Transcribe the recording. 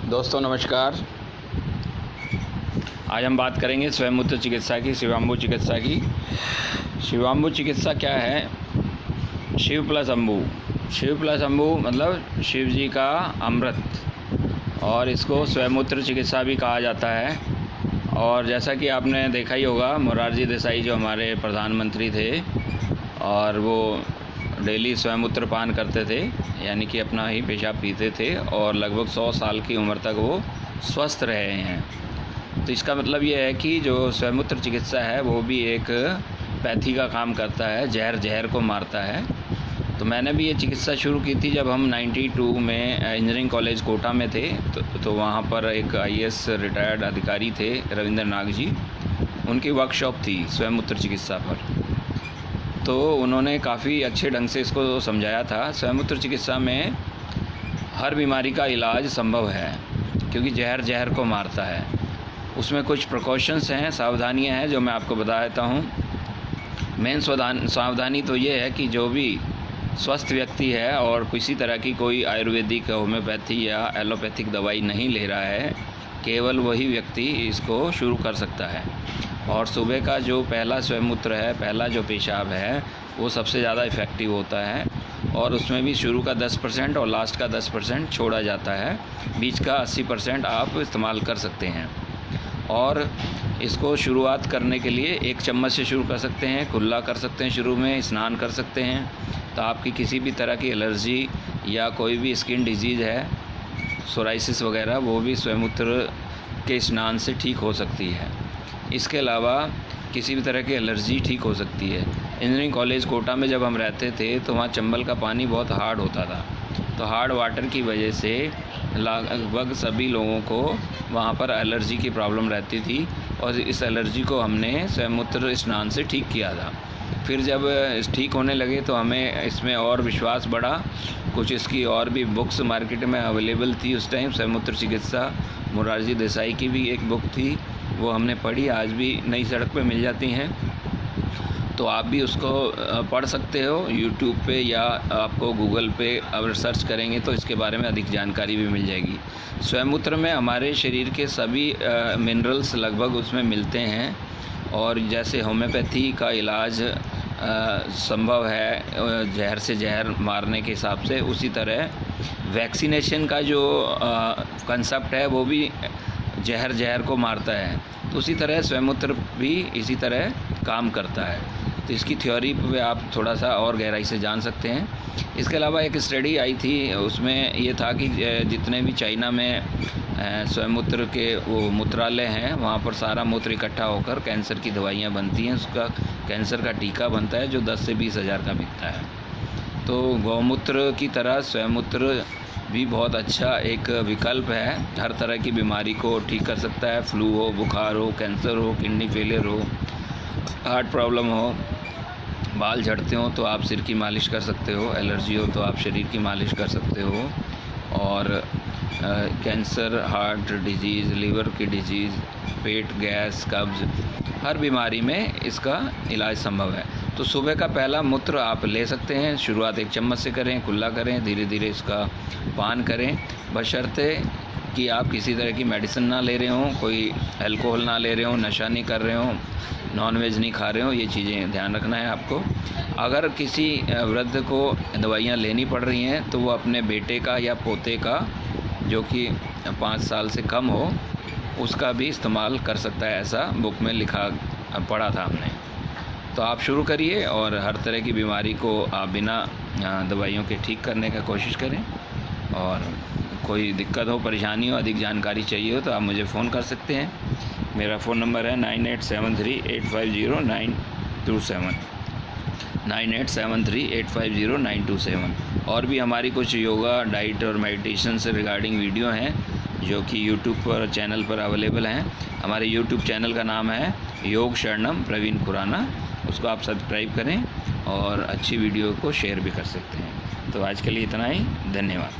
दोस्तों नमस्कार। आज हम बात करेंगे स्वयंमूत्र चिकित्सा की, शिवाम्बु चिकित्सा की। शिवाम्बु चिकित्सा क्या है? शिव प्लस अम्बु। शिव प्लस अम्बु मतलब शिव जी का अमृत, और इसको स्वयंमूत्र चिकित्सा भी कहा जाता है। और जैसा कि आपने देखा ही होगा, मोरारजी देसाई जो हमारे प्रधानमंत्री थे, और वो डेली स्वयंमूत्र पान करते थे, यानी कि अपना ही पेशाब पीते थे, और लगभग 100 साल की उम्र तक वो स्वस्थ रहे हैं। तो इसका मतलब ये है कि जो स्वयंमूत्र चिकित्सा है वो भी एक पैथी का काम करता है, जहर को मारता है। तो मैंने भी ये चिकित्सा शुरू की थी जब हम 92 में इंजीनियरिंग कॉलेज कोटा में थे। तो वहाँ पर एक IAS रिटायर्ड अधिकारी थे, रविंद्र नाग जी, उनकी वर्कशॉप थी स्वयंमूत्र चिकित्सा पर। तो उन्होंने काफ़ी अच्छे ढंग से इसको समझाया था। स्वयंमूत्र चिकित्सा में हर बीमारी का इलाज संभव है, क्योंकि जहर को मारता है। उसमें कुछ प्रिकॉशंस हैं, सावधानियां हैं, जो मैं आपको बता देता हूँ। मेन सावधानी तो ये है कि जो भी स्वस्थ व्यक्ति है और किसी तरह की कोई आयुर्वेदिक, होम्योपैथी या एलोपैथिक दवाई नहीं ले रहा है, केवल वही व्यक्ति इसको शुरू कर सकता है। और सुबह का जो पहला स्वयंमूत्र है, पहला जो पेशाब है, वो सबसे ज़्यादा इफ़ेक्टिव होता है। और उसमें भी शुरू का 10% और लास्ट का 10% छोड़ा जाता है। बीच का 80% आप इस्तेमाल कर सकते हैं। और इसको शुरुआत करने के लिए 1 चम्मच से शुरू कर सकते हैं, कुल्ला कर सकते हैं, शुरू में स्नान कर सकते हैं। तो आपकी किसी भी तरह की एलर्जी या कोई भी स्किन डिजीज़ है, सोराइसिस वगैरह, वो भी स्वयंमूत्र के स्नान से ठीक हो सकती है। इसके अलावा किसी भी तरह की एलर्जी ठीक हो सकती है। इंजीनियरिंग कॉलेज कोटा में जब हम रहते थे तो वहाँ चंबल का पानी बहुत हार्ड होता था। तो हार्ड वाटर की वजह से लगभग सभी लोगों को वहाँ पर एलर्जी की प्रॉब्लम रहती थी, और इस एलर्जी को हमने स्वयंमूत्र स्नान से ठीक किया था। फिर जब ठीक होने लगे तो हमें इसमें और विश्वास बढ़ा। कुछ इसकी और भी बुक्स मार्केट में अवेलेबल थी उस टाइम। स्वयंमूत्र चिकित्सा मोरारजी देसाई की भी एक बुक थी, वो हमने पढ़ी, आज भी नई सड़क पे मिल जाती हैं। तो आप भी उसको पढ़ सकते हो यूट्यूब पे, या आपको गूगल पे अगर सर्च करेंगे तो इसके बारे में अधिक जानकारी भी मिल जाएगी। स्वयंमूत्र में हमारे शरीर के सभी मिनरल्स लगभग उसमें मिलते हैं। और जैसे होम्योपैथी का इलाज संभव है जहर से जहर मारने के हिसाब से, उसी तरह वैक्सीनेशन का जो कंसेप्ट है वो भी जहर को मारता है। तो उसी तरह स्वयंमूत्र भी इसी तरह काम करता है। तो इसकी थ्योरी पे आप थोड़ा सा और गहराई से जान सकते हैं। इसके अलावा एक स्टडी आई थी, उसमें ये था कि जितने भी चाइना में स्वयंमूत्र के वो मूत्रालय हैं, वहाँ पर सारा मूत्र इकट्ठा होकर कैंसर की दवाइयाँ बनती हैं। उसका कैंसर का टीका बनता है जो 10 से 20 हज़ार का बिकता है। तो गौमूत्र की तरह स्वयंमूत्र भी बहुत अच्छा एक विकल्प है। हर तरह की बीमारी को ठीक कर सकता है। फ्लू हो, बुखार हो, कैंसर हो, किडनी फेलियर हो, हार्ट प्रॉब्लम हो, बाल झड़ते हो तो आप सिर की मालिश कर सकते हो, एलर्जी हो तो आप शरीर की मालिश कर सकते हो। और कैंसर, हार्ट डिजीज़, लीवर की डिजीज़, पेट गैस, कब्ज़, हर बीमारी में इसका इलाज संभव है। तो सुबह का पहला मूत्र आप ले सकते हैं। शुरुआत 1 चम्मच से करें, कुल्ला करें, धीरे धीरे इसका पान करें, बशर्ते कि आप किसी तरह की मेडिसिन ना ले रहे हों, कोई अल्कोहल ना ले रहे हों, नशा नहीं कर रहे हों, नॉनवेज नहीं खा रहे हों। ये चीज़ें ध्यान रखना है आपको। अगर किसी वृद्ध को दवाइयाँ लेनी पड़ रही हैं तो वो अपने बेटे का या पोते का, जो कि 5 साल से कम हो, उसका भी इस्तेमाल कर सकता है। ऐसा बुक में लिखा पढ़ा था हमने। तो आप शुरू करिए और हर तरह की बीमारी को आप बिना दवाइयों के ठीक करने का कोशिश करें। और कोई दिक्कत हो, परेशानी हो, अधिक जानकारी चाहिए हो तो आप मुझे फ़ोन कर सकते हैं। मेरा फ़ोन नंबर है 9873850927, 9873850927। और भी हमारी कुछ योगा, डाइट और मेडिटेशन से रिगार्डिंग वीडियो हैं जो कि यूट्यूब पर चैनल पर अवेलेबल हैं। हमारे यूट्यूब चैनल का नाम है योग शरणम प्रवीण खुराना। उसको आप सब्सक्राइब करें और अच्छी वीडियो को शेयर भी कर सकते हैं। तो आज के लिए इतना ही, धन्यवाद।